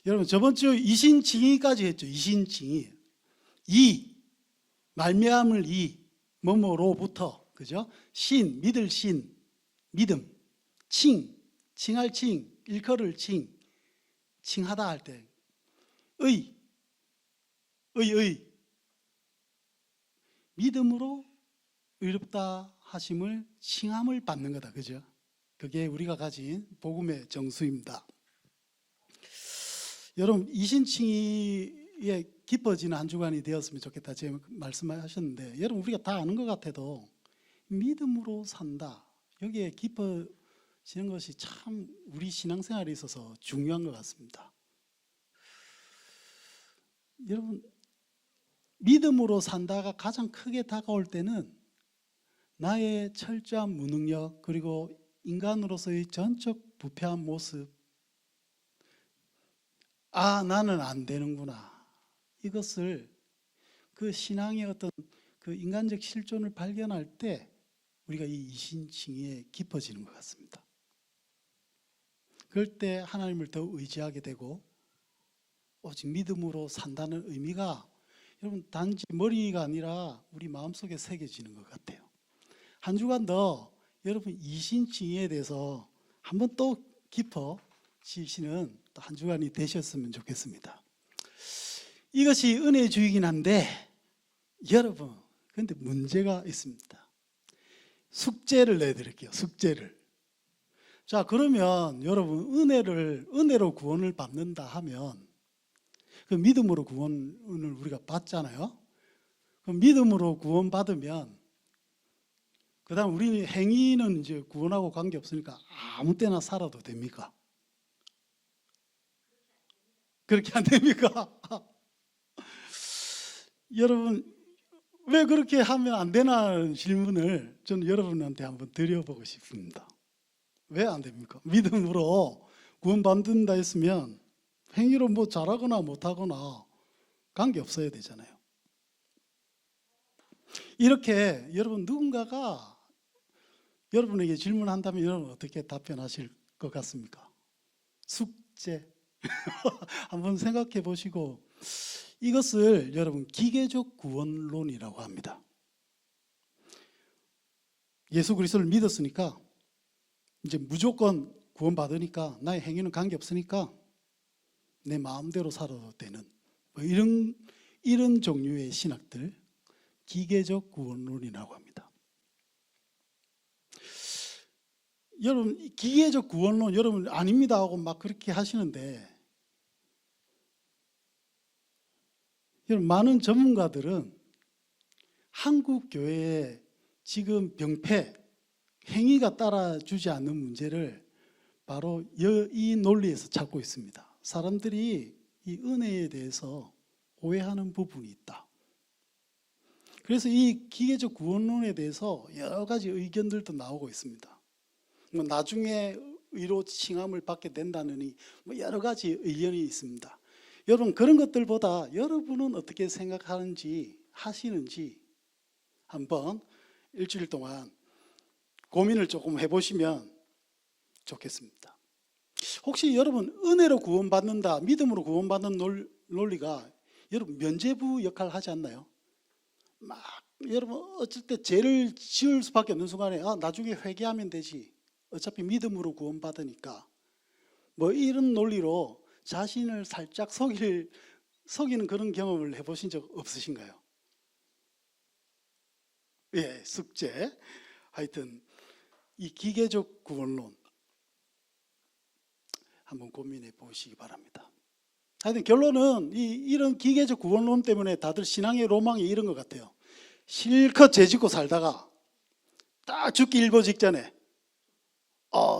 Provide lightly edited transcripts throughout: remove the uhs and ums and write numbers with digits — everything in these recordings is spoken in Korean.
여러분 저번 주 이신칭의까지 했죠. 이신칭의. 이, 말미암을 이, 뭐뭐로부터, 그죠? 신, 믿을 신, 믿음. 칭, 칭할 칭, 일컬을 칭, 칭하다 할 때. 의, 믿음으로 의롭다 하심을 칭함을 받는 거다. 그죠? 그게 우리가 가진 복음의 정수입니다. 여러분 이신칭의에 깊어지는 한 주간이 되었으면 좋겠다 제가 말씀하셨는데, 여러분 우리가 다 아는 것 같아도 믿음으로 산다, 여기에 깊어지는 것이 참 우리 신앙생활에 있어서 중요한 것 같습니다. 여러분 믿음으로 산다가 가장 크게 다가올 때는 나의 철저한 무능력, 그리고 인간으로서의 전적 부패한 모습, 아 나는 안 되는구나, 이것을 그 신앙의 어떤 그 인간적 실존을 발견할 때 우리가 이 이신칭의에 깊어지는 것 같습니다. 그럴 때 하나님을 더 의지하게 되고 오직 믿음으로 산다는 의미가 여러분 단지 머리가 아니라 우리 마음속에 새겨지는 것 같아요. 한 주간 더 여러분 이신칭의에 대해서 한번 또 깊어지시는 또 한 주간이 되셨으면 좋겠습니다. 이것이 은혜의 주이긴 한데 여러분 그런데 문제가 있습니다. 숙제를 내드릴게요. 숙제를. 자, 그러면 여러분 은혜로 구원을 받는다 하면 그 믿음으로 구원을 우리가 받잖아요. 그 믿음으로 구원 받으면 그다음 우리 행위는 이제 구원하고 관계없으니까 아무 때나 살아도 됩니까? 그렇게 안 됩니까? 여러분 왜 그렇게 하면 안 되나 질문을 저는 여러분한테 한번 드려보고 싶습니다. 왜 안 됩니까? 믿음으로 구원받는다 했으면 행위로 뭐 잘하거나 못하거나 관계없어야 되잖아요. 이렇게 여러분 누군가가 여러분에게 질문한다면 여러분 어떻게 답변하실 것 같습니까? 숙제. 한번 생각해 보시고, 이것을 여러분 기계적 구원론이라고 합니다. 예수 그리스도를 믿었으니까 이제 무조건 구원받으니까 나의 행위는 관계없으니까 내 마음대로 살아도 되는 뭐 이런 종류의 신학들, 기계적 구원론이라고 합니다. 여러분 기계적 구원론 여러분 아닙니다 하고 막 그렇게 하시는데, 여러분 많은 전문가들은 한국 교회의 지금 병폐, 행위가 따라주지 않는 문제를 바로 이 논리에서 찾고 있습니다. 사람들이 이 은혜에 대해서 오해하는 부분이 있다. 그래서 이 기계적 구원론에 대해서 여러 가지 의견들도 나오고 있습니다. 뭐 나중에 의로 칭함을 받게 된다느니 뭐 여러 가지 의견이 있습니다. 여러분 그런 것들보다 여러분은 어떻게 생각하는지 하시는지 한번 일주일 동안 고민을 조금 해보시면 좋겠습니다. 혹시 여러분 은혜로 구원받는다, 믿음으로 구원받는 논리가 여러분 면죄부 역할을 하지 않나요? 막 여러분 어쩔 때 죄를 지을 수밖에 없는 순간에 나중에 회개하면 되지, 어차피 믿음으로 구원받으니까, 뭐 이런 논리로 자신을 살짝 속이는 그런 경험을 해보신 적 없으신가요? 예, 숙제. 하여튼 이 기계적 구원론 한번 고민해 보시기 바랍니다. 하여튼 결론은 이런 기계적 구원론 때문에 다들 신앙의 로망이 이런 것 같아요. 실컷 죄짓고 살다가 딱 죽기 일보 직전에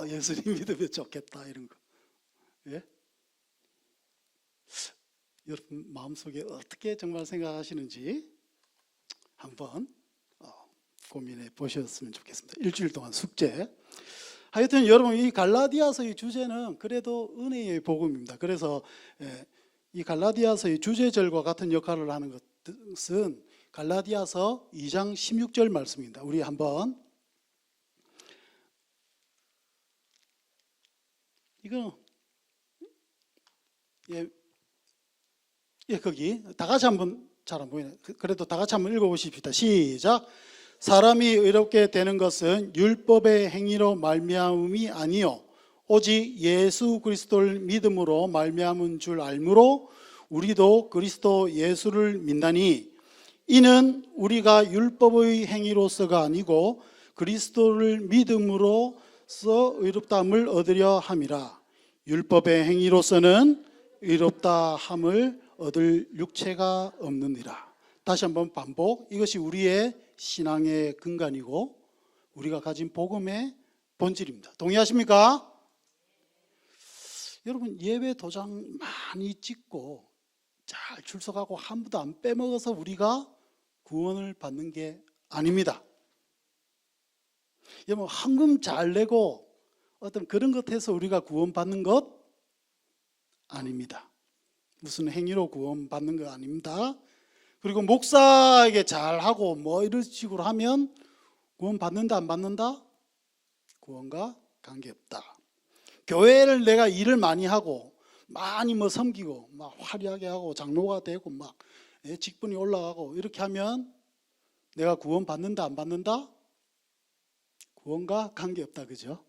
예수님 믿으면 좋겠다 이런 거. 예? 여러분 마음속에 어떻게 정말 생각하시는지 한번 고민해 보셨으면 좋겠습니다. 일주일 동안 숙제. 하여튼 여러분 이 갈라디아서의 주제는 그래도 은혜의 복음입니다. 그래서 이 갈라디아서의 주제절과 같은 역할을 하는 것은 갈라디아서 2장 16절 말씀입니다. 우리 한번 이거 예, 예, 거기 다 같이 한번 잘 안 보이네. 그래도 다 같이 한번 읽어보십시다. 시작. 사람이 의롭게 되는 것은 율법의 행위로 말미암음이 아니요 오직 예수 그리스도를 믿음으로 말미암은 줄 알므로 우리도 그리스도 예수를 믿나니 이는 우리가 율법의 행위로서가 아니고 그리스도를 믿음으로써 의롭다함을 얻으려 함이라. 율법의 행위로서는 의롭다 함을 얻을 육체가 없느니라. 다시 한번 반복. 이것이 우리의 신앙의 근간이고 우리가 가진 복음의 본질입니다. 동의하십니까? 여러분, 예배 도장 많이 찍고 잘 출석하고 한 푼도 안 빼먹어서 우리가 구원을 받는 게 아닙니다. 여러분, 헌금 잘 내고 어떤 그런 것 해서 우리가 구원받는 것 아닙니다. 무슨 행위로 구원받는 거 아닙니다. 그리고 목사에게 잘하고 뭐 이런 식으로 하면 구원받는다 안 받는다? 구원과 관계없다. 교회를 내가 일을 많이 하고 많이 뭐 섬기고 막 화려하게 하고 장로가 되고 막 직분이 올라가고 이렇게 하면 내가 구원 받는다 안 받는다? 구원과 관계없다. 그죠?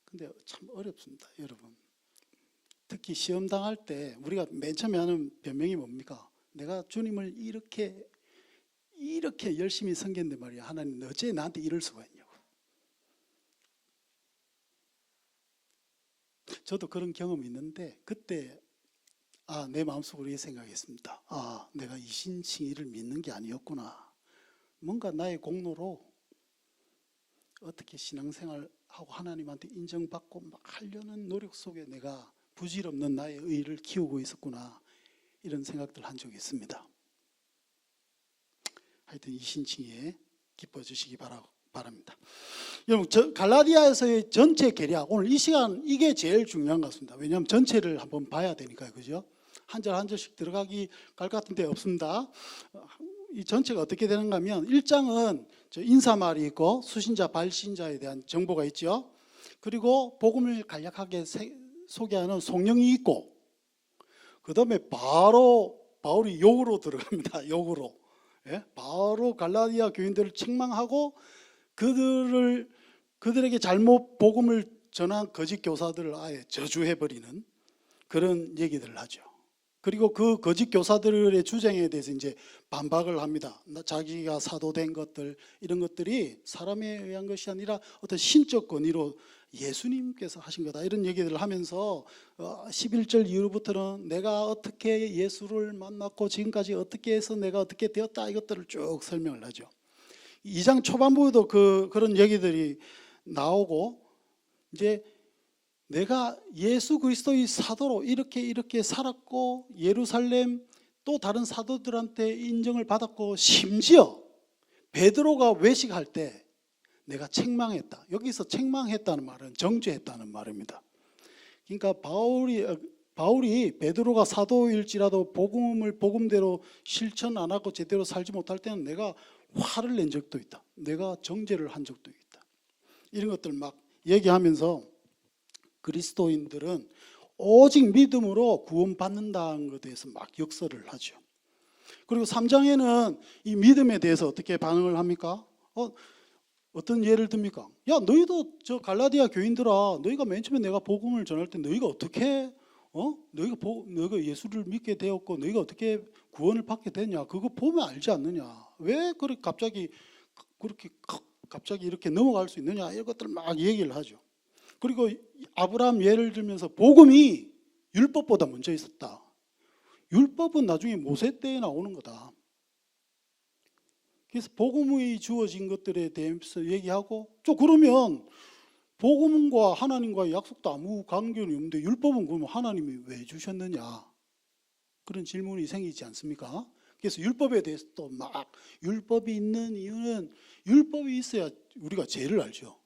근데 참 어렵습니다, 여러분. 특히 시험 당할 때 우리가 맨 처음에 하는 변명이 뭡니까? 내가 주님을 이렇게 열심히 섬겼는데 말이야, 하나님 어째 나한테 이럴 수가 있냐고. 저도 그런 경험이 있는데 그때 내 마음속으로 이렇게 생각했습니다. 내가 이신칭의를 믿는 게 아니었구나. 뭔가 나의 공로로 어떻게 신앙생활하고 하나님한테 인정받고 막 하려는 노력 속에 내가 부질없는 나의 의를 키우고 있었구나, 이런 생각들 한 적이 있습니다. 하여튼 이신칭의에 기뻐주시기 바랍니다. 여러분, 갈라디아에서의 전체 계략, 오늘 이 시간 이게 제일 중요한 것 같습니다. 왜냐하면 전체를 한번 봐야 되니까요. 그죠? 한 절 한 절씩 들어갈 것 같은데 없습니다. 이 전체가 어떻게 되는가 하면 1장은 인사말이 있고 수신자 발신자에 대한 정보가 있죠. 그리고 복음을 간략하게 소개하는 송영이 있고, 그 다음에 바로 바울이 욕으로 들어갑니다. 욕으로. 바로 갈라디아 교인들을 책망하고 그들에게 잘못 복음을 전한 거짓 교사들을 아예 저주해버리는 그런 얘기들을 하죠. 그리고 그 거짓 교사들의 주장에 대해서 이제 반박을 합니다. 자기가 사도된 것들, 이런 것들이 사람에 의한 것이 아니라 어떤 신적 권위로 예수님께서 하신 거다, 이런 얘기들을 하면서 11절 이후부터는 내가 어떻게 예수를 만났고 지금까지 어떻게 해서 내가 어떻게 되었다, 이것들을 쭉 설명을 하죠. 2장 초반부에도 그런 얘기들이 나오고, 이제 내가 예수 그리스도의 사도로 이렇게 살았고 예루살렘 또 다른 사도들한테 인정을 받았고, 심지어 베드로가 외식할 때 내가 책망했다. 여기서 책망했다는 말은 정죄했다는 말입니다. 그러니까 바울이 베드로가 사도일지라도 복음을 복음대로 실천 안 하고 제대로 살지 못할 때는 내가 화를 낸 적도 있다. 내가 정죄를 한 적도 있다. 이런 것들 막 얘기하면서 그리스도인들은 오직 믿음으로 구원받는다는 것에 대해서 막 역설을 하죠. 그리고 3장에는 이 믿음에 대해서 어떻게 반응을 합니까? 어떤 예를 듭니까? 야, 너희도 저 갈라디아 교인들아, 너희가 맨 처음에 내가 복음을 전할 때 너희가 어떻게 너희가 예수를 믿게 되었고 너희가 어떻게 구원을 받게 됐냐? 그거 보면 알지 않느냐? 왜 그렇게 갑자기 이렇게 넘어갈 수 있느냐? 이런 것들 막 얘기를 하죠. 그리고 아브라함 예를 들면서 복음이 율법보다 먼저 있었다. 율법은 나중에 모세 때에 나오는 거다. 그래서 복음이 주어진 것들에 대해서 얘기하고, 그러면 복음과 하나님과의 약속도 아무 관계는 없는데 율법은 그러면 하나님이 왜 주셨느냐, 그런 질문이 생기지 않습니까? 그래서 율법에 대해서 또 막, 율법이 있는 이유는 율법이 있어야 우리가 죄를 알죠.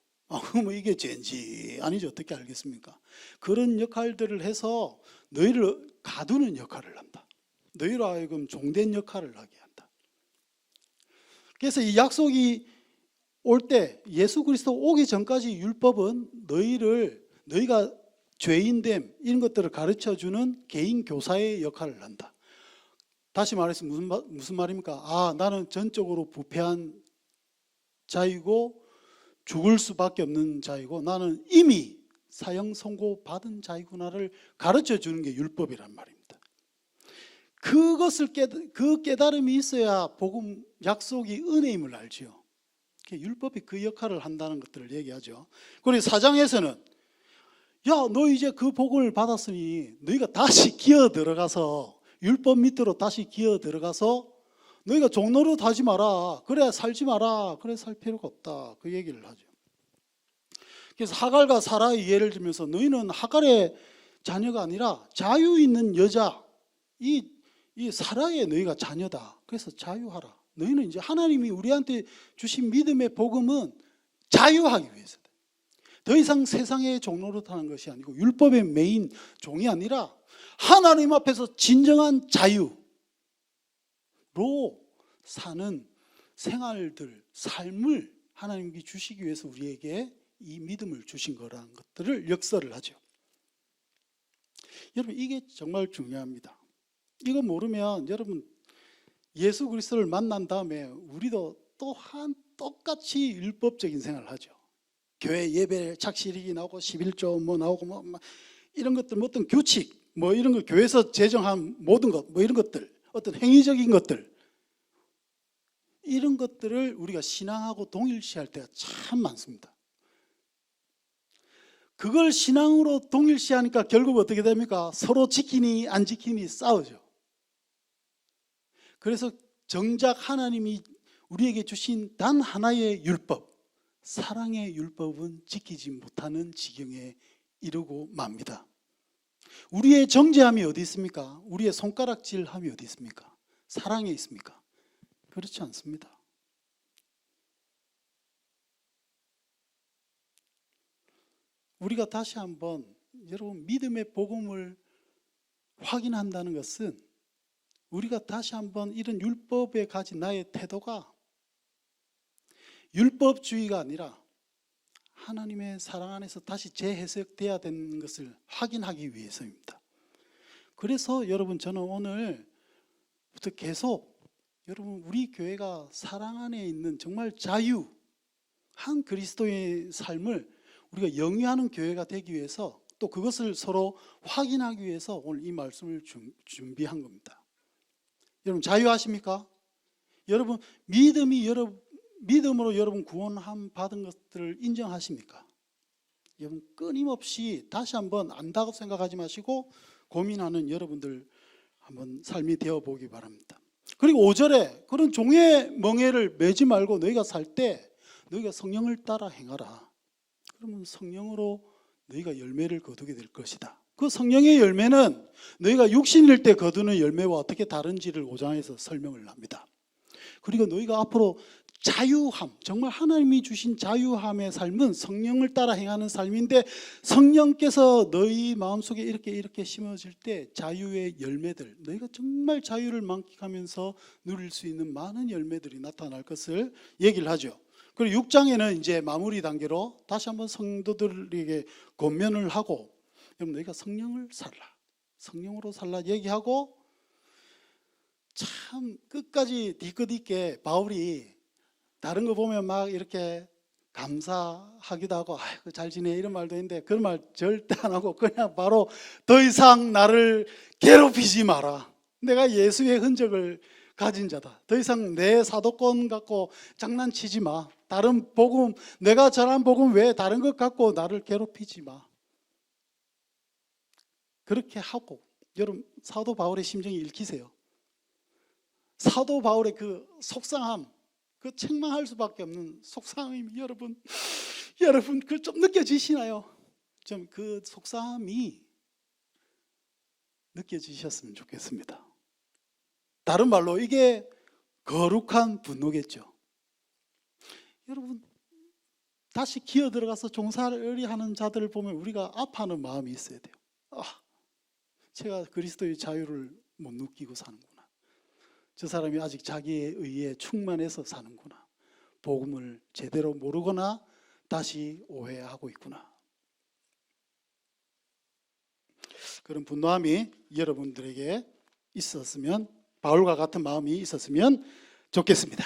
그럼 이게 죄인지 아니지 어떻게 알겠습니까? 그런 역할들을 해서 너희를 가두는 역할을 한다. 너희로 하여금 종된 역할을 하게 한다. 그래서 이 약속이 올 때 예수 그리스도 오기 전까지 율법은 너희가 죄인됨 이런 것들을 가르쳐주는 개인 교사의 역할을 한다. 다시 말해서 무슨 말입니까? 나는 전적으로 부패한 자이고 죽을 수밖에 없는 자이고 나는 이미 사형 선고 받은 자이구나를 가르쳐주는 게 율법이란 말입니다. 그 깨달음이 있어야 복음 약속이 은혜임을 알지요. 율법이 그 역할을 한다는 것들을 얘기하죠. 그리고 4장에서는 너 이제 그 복음을 받았으니 너희가 다시 기어 들어가서 율법 밑으로 다시 기어 들어가서 너희가 종노릇 하지 마라. 그래 살지 마라. 그래 살 필요가 없다. 그 얘기를 하죠. 그래서 하갈과 사라의 예를 들면서 너희는 하갈의 자녀가 아니라 자유 있는 여자 이 사라의 너희가 자녀다. 그래서 자유하라. 너희는 이제 하나님이 우리한테 주신 믿음의 복음은 자유하기 위해서다. 더 이상 세상의 종노릇하는 것이 아니고 율법의 메인 종이 아니라 하나님 앞에서 진정한 자유로 사는 생활들, 삶을 하나님이 주시기 위해서 우리에게 이 믿음을 주신 거라는 것들을 역설을 하죠. 여러분 이게 정말 중요합니다. 이거 모르면 여러분 예수 그리스도를 만난 다음에 우리도 또한 똑같이 율법적인 생활을 하죠. 교회 예배 착실히 나오고 11조 나오고 이런 것들 어떤 규칙 이런 거 교회에서 제정한 모든 것 이런 것들 어떤 행위적인 것들 이런 것들을 우리가 신앙하고 동일시할 때가 참 많습니다. 그걸 신앙으로 동일시하니까 결국 어떻게 됩니까? 서로 지키니 안 지키니 싸우죠. 그래서 정작 하나님이 우리에게 주신 단 하나의 율법, 사랑의 율법은 지키지 못하는 지경에 이르고 맙니다. 우리의 정죄함이 어디 있습니까? 우리의 손가락질함이 어디 있습니까? 사랑에 있습니까? 그렇지 않습니다. 우리가 다시 한번 여러분 믿음의 복음을 확인한다는 것은 우리가 다시 한번 이런 율법에 가진 나의 태도가 율법주의가 아니라 하나님의 사랑 안에서 다시 재해석돼야 되는 것을 확인하기 위해서입니다. 그래서 여러분 저는 오늘부터 계속 여러분 우리 교회가 사랑 안에 있는 정말 자유한 그리스도의 삶을 우리가 영위하는 교회가 되기 위해서 또 그것을 서로 확인하기 위해서 오늘 이 말씀을 준비한 겁니다. 여러분 자유하십니까? 여러분 믿음으로 여러분 구원함 받은 것들을 인정하십니까? 여러분 끊임없이 다시 한번 안다고 생각하지 마시고 고민하는 여러분들 한번 삶이 되어보기 바랍니다. 그리고 5절에 그런 종의 멍에를 매지 말고 너희가 살 때 너희가 성령을 따라 행하라. 그러면 성령으로 너희가 열매를 거두게 될 것이다. 그 성령의 열매는 너희가 육신일 때 거두는 열매와 어떻게 다른지를 5장에서 설명을 합니다. 그리고 너희가 앞으로 자유함, 정말 하나님이 주신 자유함의 삶은 성령을 따라 행하는 삶인데 성령께서 너희 마음속에 이렇게 심어질 때 자유의 열매들, 너희가 정말 자유를 만끽하면서 누릴 수 있는 많은 열매들이 나타날 것을 얘기를 하죠. 그리고 6장에는 이제 마무리 단계로 다시 한번 성도들에게 권면을 하고 여러분 너희가 성령을 살라, 성령으로 살라 얘기하고 참 끝까지 뒤끝 있게 바울이 다른 거 보면 막 이렇게 감사하기도 하고 아이고 잘 지내 이런 말도 있는데 그런 말 절대 안 하고 그냥 바로 더 이상 나를 괴롭히지 마라. 내가 예수의 흔적을 가진 자다. 더 이상 내 사도권 갖고 장난치지 마. 다른 복음, 내가 전한 복음 외에 다른 것 갖고 나를 괴롭히지 마. 그렇게 하고 여러분 사도 바울의 심정이 읽히세요. 사도 바울의 그 속상함, 그 책망할 수밖에 없는 속상함이 여러분 그걸 좀 느껴지시나요? 좀 그 속상함이 느껴지셨으면 좋겠습니다. 다른 말로 이게 거룩한 분노겠죠. 여러분 다시 기어 들어가서 종살이 하는 자들을 보면 우리가 아파하는 마음이 있어야 돼요. 제가 그리스도의 자유를 못 느끼고 사는구나. 저 사람이 아직 자기의 의에 충만해서 사는구나. 복음을 제대로 모르거나 다시 오해하고 있구나. 그런 분노함이 여러분들에게 있었으면, 바울과 같은 마음이 있었으면 좋겠습니다.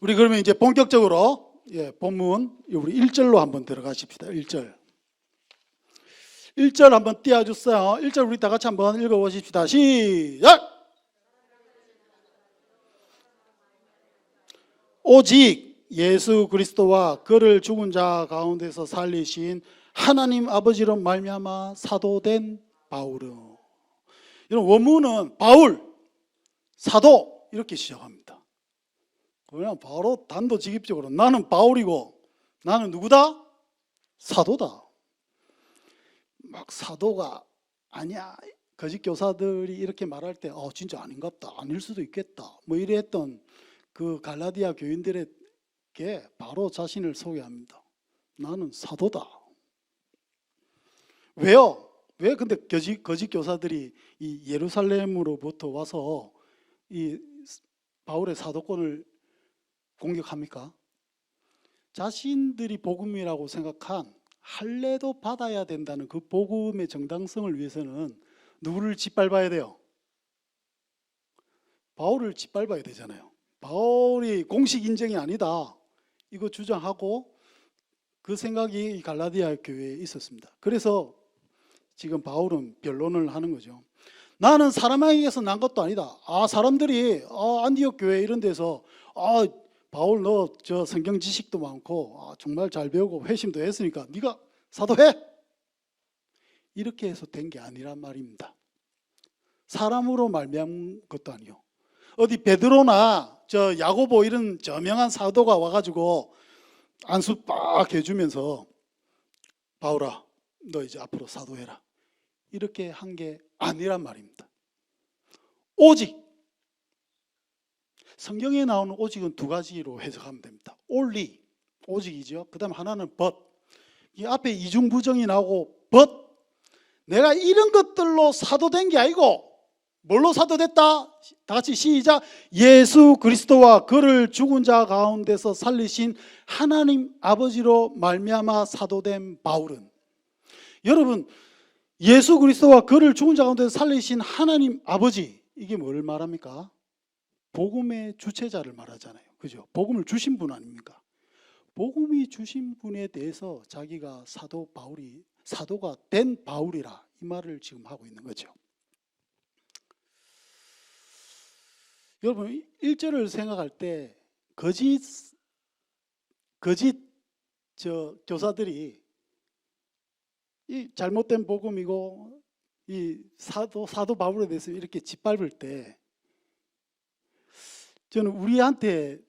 우리 그러면 이제 본격적으로 본문 우리 1절로 한번 들어가십시다. 1절. 1절 한번 띄워주세요. 1절 우리 다 같이 한번 읽어보십시다. 시작! 오직 예수 그리스도와 그를 죽은 자 가운데서 살리신 하나님 아버지로 말미암아 사도된 바울은, 이런 원문은 바울, 사도 이렇게 시작합니다. 그냥 바로 단도직입적으로 나는 바울이고 나는 누구다? 사도다. 막 사도가 아니야, 거짓 교사들이 이렇게 말할 때 진짜 아닌갑다, 아닐 수도 있겠다 뭐 이랬던 그 갈라디아 교인들에게 바로 자신을 소개합니다. 나는 사도다. 왜요? 왜 근데 거짓 교사들이 이 예루살렘으로부터 와서 이 바울의 사도권을 공격합니까? 자신들이 복음이라고 생각한 할례도 받아야 된다는 그 복음의 정당성을 위해서는 누구를 짓밟아야 돼요? 바울을 짓밟아야 되잖아요. 바울이 공식 인정이 아니다 이거 주장하고, 그 생각이 갈라디아 교회에 있었습니다. 그래서 지금 바울은 변론을 하는 거죠. 나는 사람에게서 난 것도 아니다. 사람들이 안디옥 교회 이런 데서 바울 너 저 성경 지식도 많고 정말 잘 배우고 회심도 했으니까 네가 사도해, 이렇게 해서 된 게 아니란 말입니다. 사람으로 말미암은 것도 아니요. 어디 베드로나 저 야고보 이런 저명한 사도가 와가지고 안수 빡 해주면서 바울아 너 이제 앞으로 사도해라 이렇게 한 게 아니란 말입니다. 오직, 성경에 나오는 오직은 두 가지로 해석하면 됩니다. only, 오직이죠. 그 다음 하나는 but. 이 앞에 이중부정이 나오고 but, 내가 이런 것들로 사도된 게 아니고 뭘로 사도됐다? 다 같이 시작. 예수 그리스도와 그를 죽은 자 가운데서 살리신 하나님 아버지로 말미암아 사도된 바울은, 여러분 예수 그리스도와 그를 죽은 자 가운데서 살리신 하나님 아버지, 이게 뭘 말합니까? 복음의 주체자를 말하잖아요. 그죠? 복음을 주신 분 아닙니까? 복음이 주신 분에 대해서 자기가 사도가 된 바울이라 이 말을 지금 하고 있는 거죠. 여러분 1절을 생각할 때 거짓 교사들이 이 잘못된 복음이고 이 사도 바울에 대해서 이렇게 짓밟을 때 저는 우리한테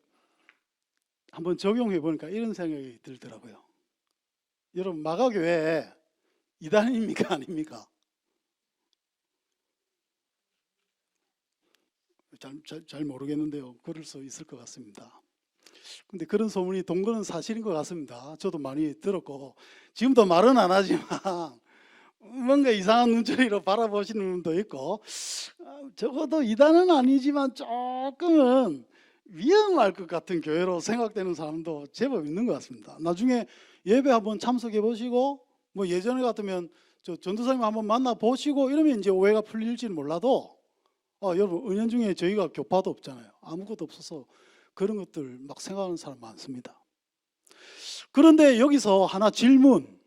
한번 적용해 보니까 이런 생각이 들더라고요. 여러분 마가교회 이단입니까 아닙니까? 잘 모르겠는데요. 그럴 수 있을 것 같습니다. 근데 그런 소문이 동거는 사실인 것 같습니다. 저도 많이 들었고 지금도 말은 안 하지만 뭔가 이상한 눈초리로 바라보시는 분도 있고, 적어도 이단은 아니지만 조금은 위험할 것 같은 교회로 생각되는 사람도 제법 있는 것 같습니다. 나중에 예배 한번 참석해 보시고 뭐 예전에 같으면 저 전도사님 한번 만나 보시고 이러면 이제 오해가 풀릴지는 몰라도 여러분 은연중에 저희가 교파도 없잖아요. 아무것도 없어서 그런 것들 막 생각하는 사람 많습니다. 그런데 여기서 하나 질문.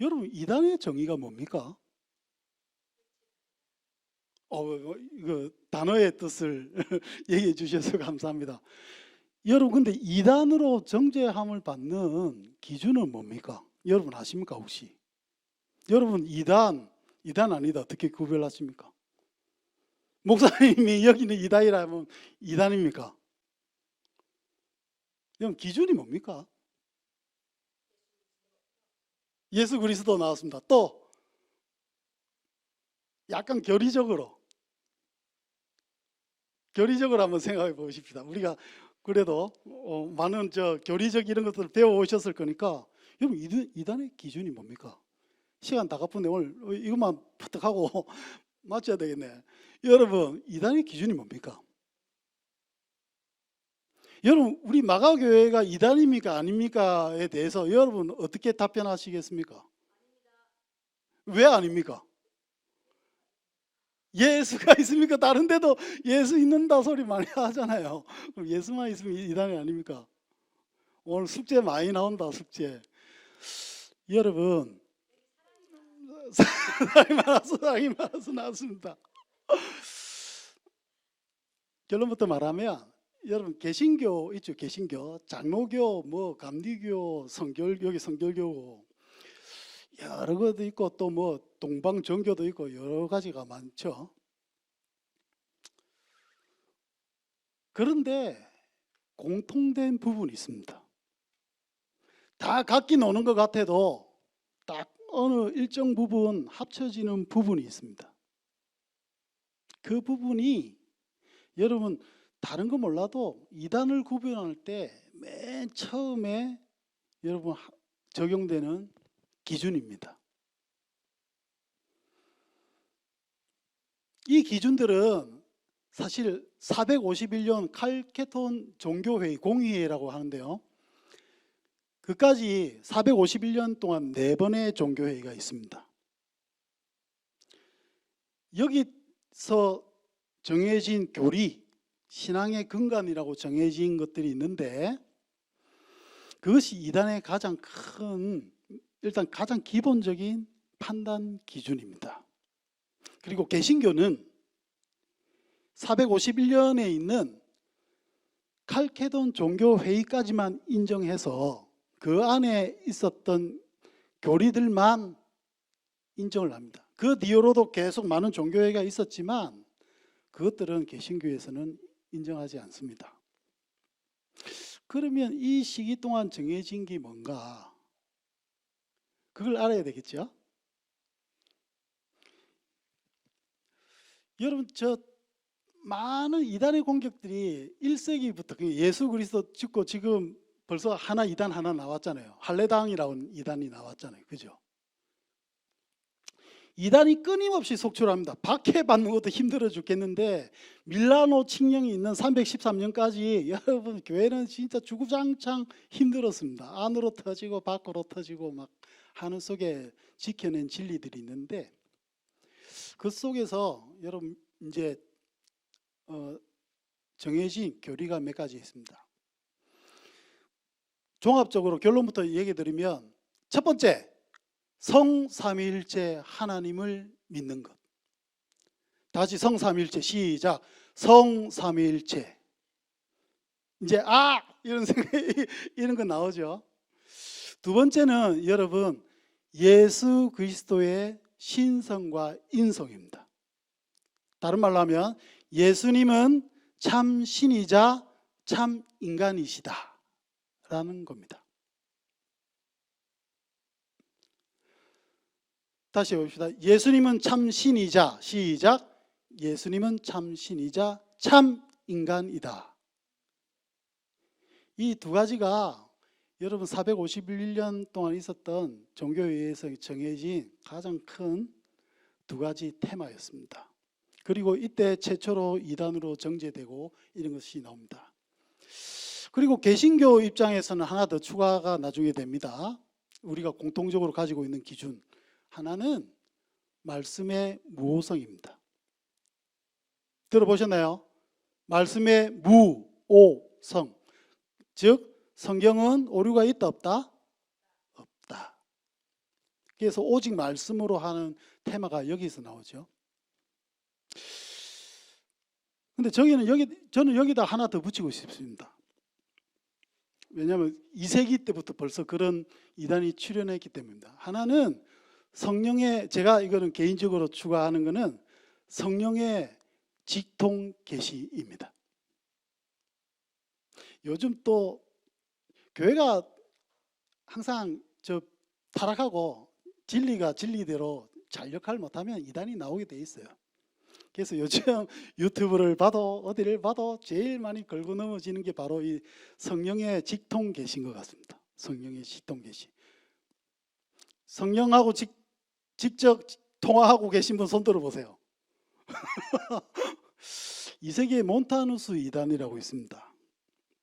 여러분 이단의 정의가 뭡니까? 이거 단어의 뜻을 얘기해 주셔서 감사합니다. 여러분 근데 이단으로 정죄함을 받는 기준은 뭡니까? 여러분 아십니까 혹시? 여러분 이단 아니다 어떻게 구별하십니까? 목사님이 여기는 이단이라면 이단입니까? 여러분 기준이 뭡니까? 예수 그리스도 나왔습니다. 또 약간 교리적으로 한번 생각해 보십시다. 우리가 그래도 많은 교리적 이런 것들을 배워 오셨을 거니까 여러분 이단의 기준이 뭡니까? 시간 다 갚은데 오늘 이것만 푸득하고 맞춰야 되겠네. 여러분 이단의 기준이 뭡니까? 여러분, 우리 마가교회가 이단입니까 아닙니까에 대해서 여러분 어떻게 답변하시겠습니까? 왜 아닙니까? 예수가 있습니까? 다른 데도 예수 있는다 소리 많이 하잖아요. 그럼 예수만 있으면 이단이 아닙니까? 오늘 숙제 많이 나온다, 숙제. 여러분, 사랑이 많아서 나왔습니다. 결론부터 말하면, 여러분 개신교 있죠? 개신교, 장로교, 뭐 감리교, 성결, 여기 성결교고 여러 것도 있고 또 뭐 동방정교도 있고 여러 가지가 많죠. 그런데 공통된 부분이 있습니다. 다 각기 노는 것 같아도 딱 어느 일정 부분 합쳐지는 부분이 있습니다. 그 부분이 여러분 다른 거 몰라도 이단을 구별할 때 맨 처음에 여러분 적용되는 기준입니다. 이 기준들은 사실 451년 칼케톤 종교회의 공의회라고 하는데요. 그까지 451년 동안 4번의 종교회의가 있습니다. 여기서 정해진 교리, 신앙의 근간이라고 정해진 것들이 있는데 그것이 이단의 가장 큰, 일단 가장 기본적인 판단 기준입니다. 그리고 개신교는 451년에 있는 칼케돈 종교회의까지만 인정해서 그 안에 있었던 교리들만 인정을 합니다. 그 뒤로도 계속 많은 종교회의가 있었지만 그것들은 개신교에서는 인정하지 않습니다. 그러면 이 시기 동안 정해진 게 뭔가? 그걸 알아야 되겠죠? 여러분, 저 많은 이단의 공격들이 1세기부터 예수 그리스도 찍고 지금 벌써 하나 이단 하나 나왔잖아요. 할례당이라는 이단이 나왔잖아요. 그죠? 이단이 끊임없이 속출합니다. 박해받는 것도 힘들어 죽겠는데 밀라노 칙령이 있는 313년까지 여러분 교회는 진짜 주구장창 힘들었습니다. 안으로 터지고 밖으로 터지고 막 하는 속에 지켜낸 진리들이 있는데 그 속에서 여러분 이제 정해진 교리가 몇 가지 있습니다. 종합적으로 결론부터 얘기 드리면 첫 번째, 성삼위일체 하나님을 믿는 것. 다시 성삼위일체 시작. 성삼위일체. 이제 이런 생각 이런 거 나오죠. 두 번째는 여러분 예수 그리스도의 신성과 인성입니다. 다른 말로 하면 예수님은 참 신이자 참 인간이시다 라는 겁니다. 다시 봅시다. 예수님은 참 신이자 시작. 예수님은 참 신이자 참 인간이다. 이 두 가지가 여러분 451년 동안 있었던 종교회의에서 정해진 가장 큰 두 가지 테마였습니다. 그리고 이때 최초로 이단으로 정제되고 이런 것이 나옵니다. 그리고 개신교 입장에서는 하나 더 추가가 나중에 됩니다. 우리가 공통적으로 가지고 있는 기준 하나는 말씀의 무오성입니다. 들어보셨나요? 말씀의 무오성. 즉 성경은 오류가 있다 없다? 없다. 그래서 오직 말씀으로 하는 테마가 여기서 나오죠. 근데 저는 여기다 하나 더 붙이고 싶습니다. 왜냐하면 2세기 때부터 벌써 그런 이단이 출현했기 때문입니다. 하나는 성령의, 제가 이거는 개인적으로 추가하는 거는 성령의 직통 계시입니다. 요즘 또 교회가 항상 타락하고 진리가 진리대로 잘 역할 못하면 이단이 나오게 돼 있어요. 그래서 요즘 유튜브를 봐도 어디를 봐도 제일 많이 걸고 넘어지는 게 바로 이 성령의 직통 계신 것 같습니다. 성령의 직통 계시. 성령하고 직접 통화하고 계신 분 손 들어보세요. 이 세계에 몬타누스 이단이라고 있습니다.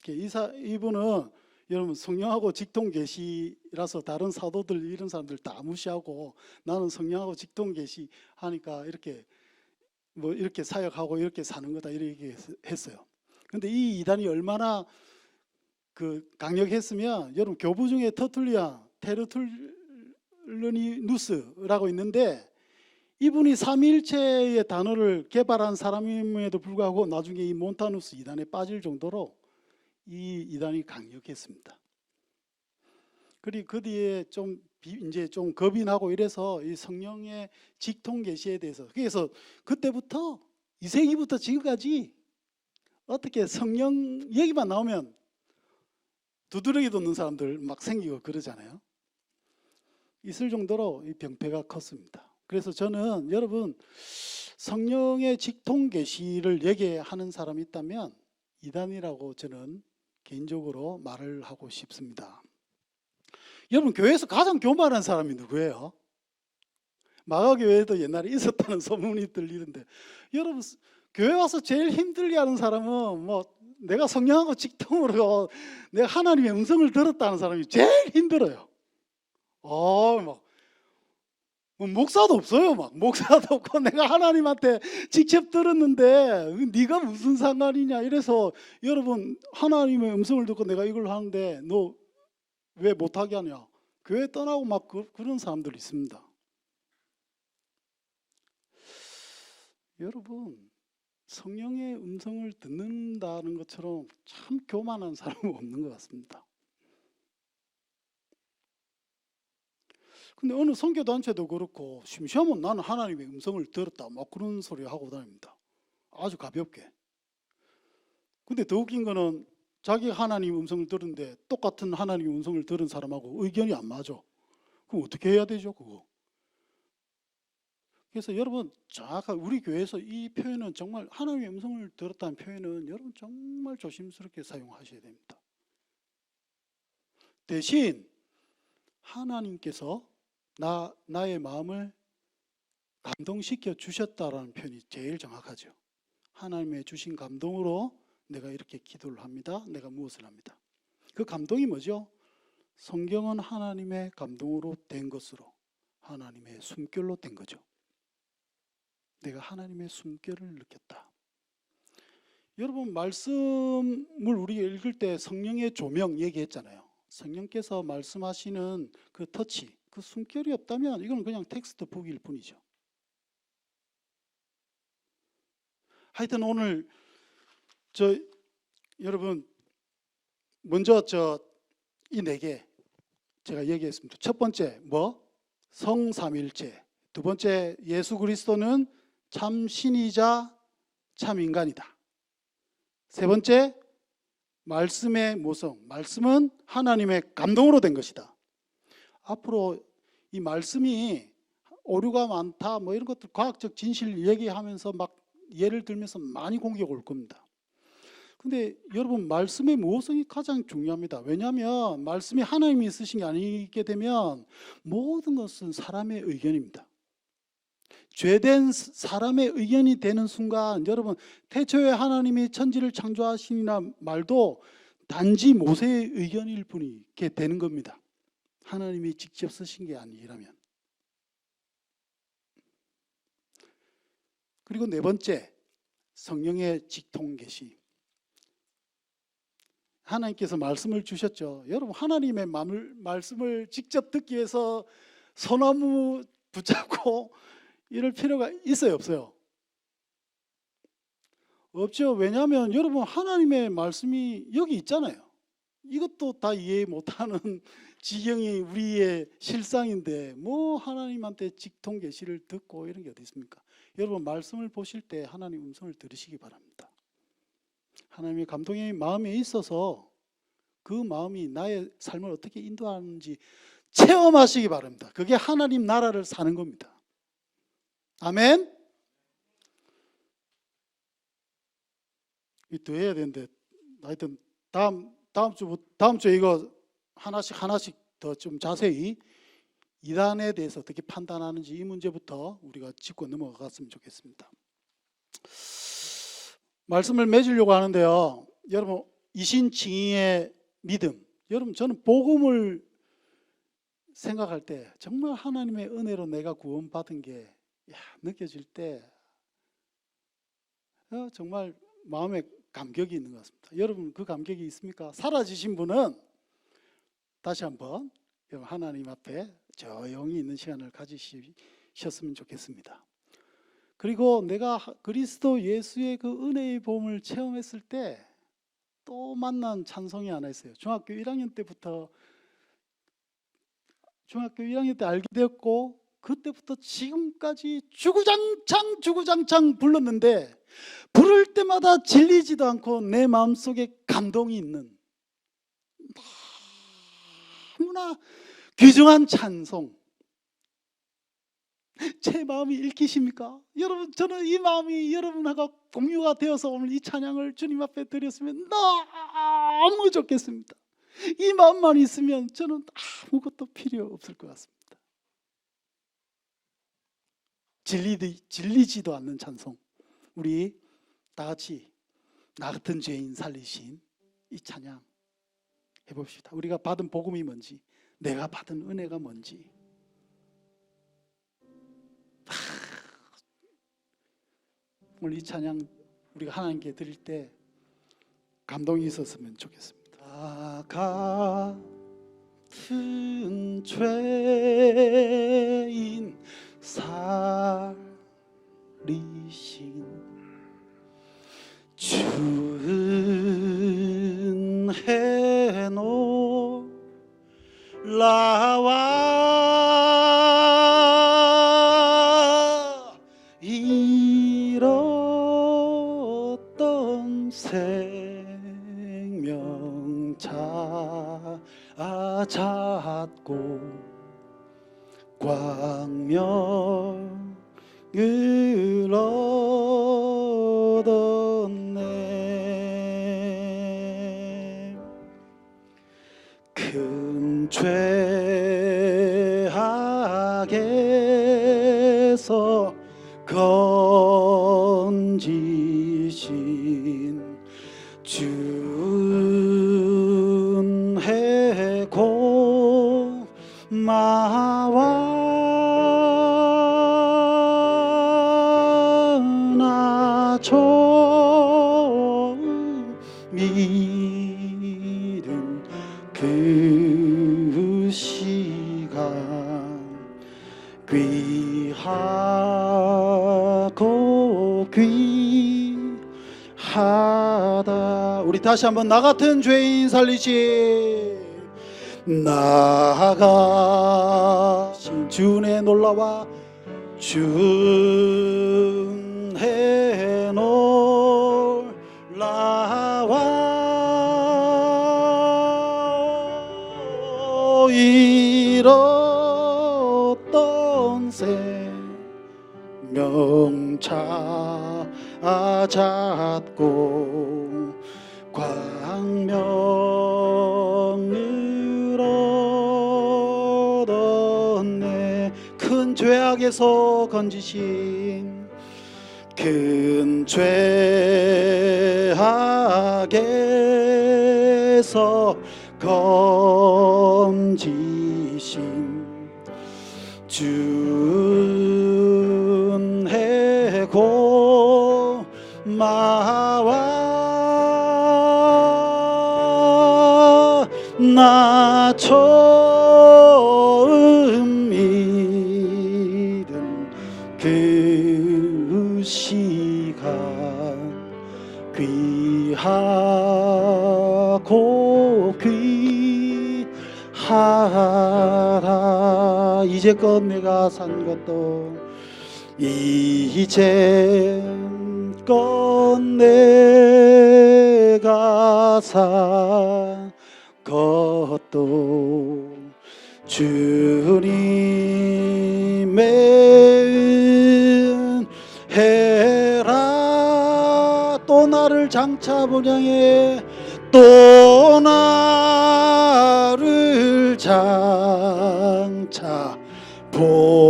이분은 여러분 성령하고 직통 계시라서 다른 사도들 이런 사람들 다 무시하고 나는 성령하고 직통 계시 하니까 이렇게 뭐 이렇게 사역하고 이렇게 사는 거다 이렇게 했어요. 근데 이 이단이 얼마나 그 강력했으면 여러분 교부 중에 테르툴리누스라고 있는데 이분이 삼위일체의 단어를 개발한 사람임에도 불구하고 나중에 이 몬타누스 이단에 빠질 정도로 이 이단이 강력했습니다. 그리고 그 뒤에 이제 좀 겁이 나고 이래서 이 성령의 직통 계시에 대해서 그래서 그때부터 2세기부터 지금까지 어떻게 성령 얘기만 나오면 두드러기 돋는 사람들 막 생기고 그러잖아요. 있을 정도로 이 병폐가 컸습니다. 그래서 저는 여러분 성령의 직통 계시를 얘기하는 사람이 있다면 이단이라고 저는 개인적으로 말을 하고 싶습니다. 여러분 교회에서 가장 교만한 사람이 누구예요? 마가교회에도 옛날에 있었다는 소문이 들리는데 여러분 교회 와서 제일 힘들게하는 사람은 뭐 내가 성령하고 직통으로 내가 하나님의 음성을 들었다는 사람이 제일 힘들어요. 막 목사도 없어요. 막 목사도 없고 내가 하나님한테 직접 들었는데 네가 무슨 상관이냐 이래서 여러분 하나님의 음성을 듣고 내가 이걸 하는데 너 왜 못하게 하냐 교회 떠나고 막 그런 사람들 있습니다. 여러분 성령의 음성을 듣는다는 것처럼 참 교만한 사람은 없는 것 같습니다. 근데 어느 선교단체도 그렇고 심심하면 나는 하나님의 음성을 들었다 막 그런 소리 하고 다닙니다. 아주 가볍게. 근데 더 웃긴 거는 자기 하나님 음성을 들었는데 똑같은 하나님 음성을 들은 사람하고 의견이 안 맞아. 그럼 어떻게 해야 되죠 그거? 그래서 여러분 정확하게 우리 교회에서 이 표현은 정말 하나님의 음성을 들었다는 표현은 여러분 정말 조심스럽게 사용하셔야 됩니다. 대신 하나님께서 나의 마음을 감동시켜 주셨다라는 표현이 제일 정확하죠. 하나님의 주신 감동으로 내가 이렇게 기도를 합니다. 내가 무엇을 합니다. 그 감동이 뭐죠? 성경은 하나님의 감동으로 된 것으로 하나님의 숨결로 된 거죠. 내가 하나님의 숨결을 느꼈다. 여러분 말씀을 우리가 읽을 때 성령의 조명 얘기했잖아요. 성령께서 말씀하시는 그 터치, 그 숨결이 없다면 이건 그냥 텍스트북일 뿐이죠. 하여튼 오늘 여러분 먼저 이 4개 제가 얘기했습니다. 첫 번째 성삼일체. 두 번째 예수 그리스도는 참 신이자 참 인간이다. 세 번째 말씀의 모성. 말씀은 하나님의 감동으로 된 것이다. 앞으로 이 말씀이 오류가 많다 뭐 이런 것들 과학적 진실 얘기하면서 막 예를 들면서 많이 공격 올 겁니다. 근데 여러분 말씀의 모성이 가장 중요합니다. 왜냐하면 말씀이 하나님이 쓰신 게 아니게 되면 모든 것은 사람의 의견입니다. 죄된 사람의 의견이 되는 순간 여러분 태초에 하나님이 천지를 창조하시니라 말도 단지 모세의 의견일 뿐이게 되는 겁니다. 하나님이 직접 쓰신 게 아니라면. 그리고 네 번째 성령의 직통 계시. 하나님께서 말씀을 주셨죠. 여러분 하나님의 말씀을 직접 듣기 위해서 소나무 붙잡고 이럴 필요가 있어요 없어요? 없죠. 왜냐하면 여러분 하나님의 말씀이 여기 있잖아요. 이것도 다 이해 못하는 지경이 우리의 실상인데 뭐 하나님한테 직통 계시를 듣고 이런 게 어디 있습니까? 여러분 말씀을 보실 때 하나님 음성을 들으시기 바랍니다. 하나님의 감동이 마음에 있어서 그 마음이 나의 삶을 어떻게 인도하는지 체험하시기 바랍니다. 그게 하나님 나라를 사는 겁니다. 아멘. 더 해야 되는데 하여튼 다음 주에 이거 하나씩 더 좀 자세히 이단에 대해서 어떻게 판단하는지 이 문제부터 우리가 짚고 넘어갔으면 좋겠습니다. 말씀을 맺으려고 하는데요. 여러분 이신칭의의 믿음. 여러분, 저는 복음을 생각할 때 정말 하나님의 은혜로 내가 구원받은 게 느껴질 때 정말 마음에 감격이 있는 것 같습니다. 여러분, 그 감격이 있습니까? 사라지신 분은 다시 한번 하나님 앞에 조용히 있는 시간을 가지셨으면 좋겠습니다. 그리고 내가 그리스도 예수의 그 은혜의 복음을 체험했을 때 또 만난 찬송이 하나 있어요. 중학교 1학년 때 알게 되었고, 그때부터 지금까지 주구장창 불렀는데, 부를 때마다 질리지도 않고 내 마음속에 감동이 있는 너무나 귀중한 찬송. 제 마음이 읽히십니까? 여러분, 저는 이 마음이 여러분하고 공유가 되어서 오늘 이 찬양을 주님 앞에 드렸으면 너무 좋겠습니다. 이 마음만 있으면 저는 아무것도 필요 없을 것 같습니다. 질리지도 않는 찬송. 우리 다 같이 나 같은 죄인 살리신 이 찬양 해봅시다. 우리가 받은 복음이 뭔지, 내가 받은 은혜가 뭔지. 오늘 이 찬양 우리가 하나님께 드릴 때 감동이 있었으면 좋겠습니다. 나 같은 죄인 살리신 주은 해놀라와 잃었던 생명 찾고 광명을 얻었네. 큰 죄악에서 건지신 주은 해고마와 나 처음 믿은 그 시간 귀하고 귀하다. 우리 다시 한번 나 같은 죄인 살리시. 나가신 주의 놀라와 준 해놀라와 잃었던 생명 찾고 광명을 얻었네. 큰 죄악에서 건지신 큰 죄악에서 건지신 준 해고마와 나 처음 믿은 그 시간 귀하고 귀하라. 이제껏 내가 산 것도 이제껏 내가 산 것도 주님의 은혜라. 또 나를 장차 본향해 또 나를 장차 본향에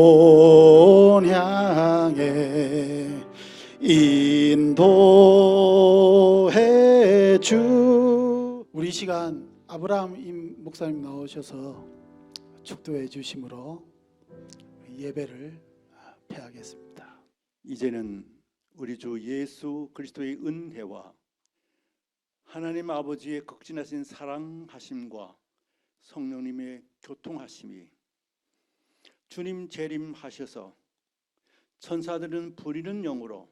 인도해 주 이 시간 아브라함 임 목사님 나오셔서 축도해 주심으로 예배를 폐하겠습니다. 이제는 우리 주 예수 그리스도의 은혜와 하나님 아버지의 극진하신 사랑하심과 성령님의 교통하심이 주님 재림하셔서 천사들은 부리는 영으로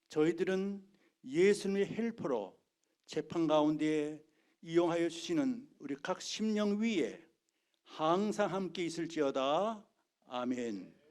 저희들은 예수님의 헬퍼로 재판 가운데 이용하여 주시는 우리 각 심령 위에 항상 함께 있을지어다. 아멘.